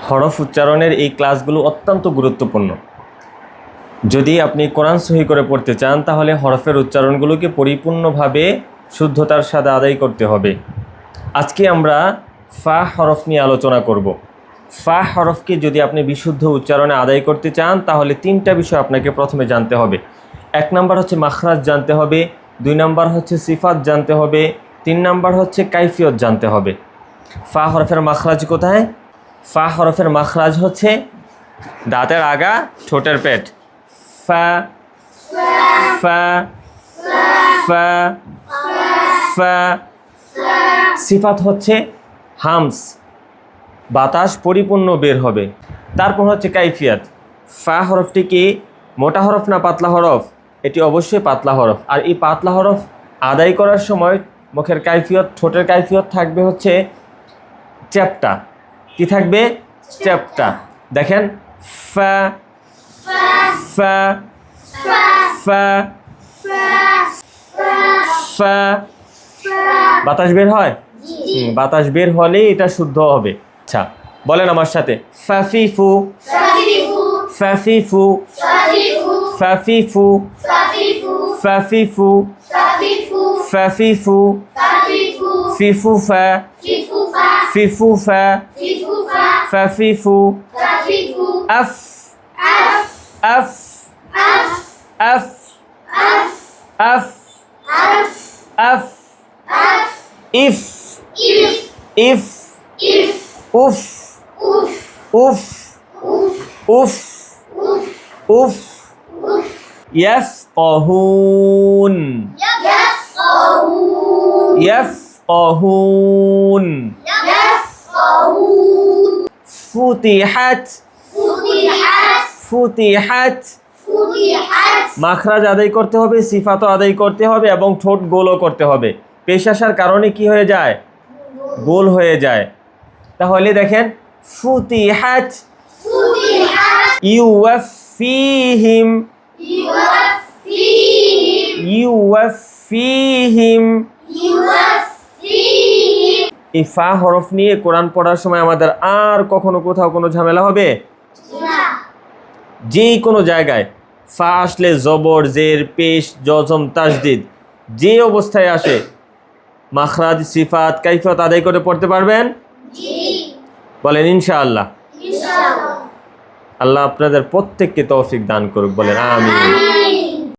হরফ উচ্চারণের এই ক্লাসগুলো অত্যন্ত গুরুত্বপূর্ণ। যদি আপনি কোরআন সহি করে পড়তে চান তাহলে হরফের উচ্চারণগুলোকে পরিপূর্ণভাবে শুদ্ধতার সাথে আদায় করতে হবে। আজকে আমরা ফা হরফ নিয়ে আলোচনা করব। ফা হরফকে যদি আপনি বিশুদ্ধ উচ্চারণে আদায় করতে চান তাহলে তিনটা বিষয় আপনাকে প্রথমে জানতে হবে। 1 নাম্বার হচ্ছে মাখরাজ জানতে হবে, 2 নাম্বার হচ্ছে সিফাত জানতে হবে, 3 নাম্বার হচ্ছে কাইফিয়ত জানতে হবে। ফা হরফের মাখরাজ কোথায়? ফা হরফের মাখরাজ হচ্ছে দাঁতের আগা, ঠোঁটের পেট। ফা ফা ফা ফা। সিফাত হচ্ছে হামস, বাতাস পরিপূর্ণ বের হবে। তারপর হচ্ছে কাইফিয়াত। ফা হরফটি কি মোটা হরফ না পাতলা হরফ? এটি অবশ্যই পাতলা হরফ। আর এই পাতলা হরফ আদায় করার সময় মুখের কাইফিয়ত, ঠোঁটের কাইফিয়ত থাকবে হচ্ছে চ্যাপ্টা। কি থাকবে? চ্যাপ্টা। দেখেন ফা ফা ফা ফা। বাতাস বের হয়? বাতাস বের হলেই এটা শুদ্ধ হবে। আচ্ছা বলেন আমার সাথে, ফাফিফু ফাফিফু ফাফিফু ফাফিফু ফাফিফু ফিফুফা ফিফুফা ফাফিফু আফ আফ আফ আফ আফ ইফ ইফ উফ উফ উফ উফ ইয়াফকাহুন ইয়াফকাহুন ফুতিহাত ফুতিহাত। মাখরাজ আদায় করতে হবে, সিফাতও আদায় করতে হবে এবং ঠোঁট গোলও করতে হবে। পেশ আসার কারণে কি হয়ে যায়? গোল হয়ে যায়। তাহলে দেখেন ফুতিহাত ইউওয়াফিহিম ইউওয়াফিহিম। এই ফা হরফ নিয়ে কোরআন পড়ার সময় আমাদের আর কখনো কোথাও কোনো ঝামেলা হবে না। যেই কোনো জায়গায় ফা আসলে জবর, জের, পেশ, জজম, তাসদিদ যে অবস্থায় আসে মাখরাজ, সিফাত, কাইফিয়ত আদায় করে পড়তে পারবেন? বলেন ইনশাআল্লাহ। আল্লাহ আপনাদের প্রত্যেককে তৌফিক দান করুক। বলেন আমিন।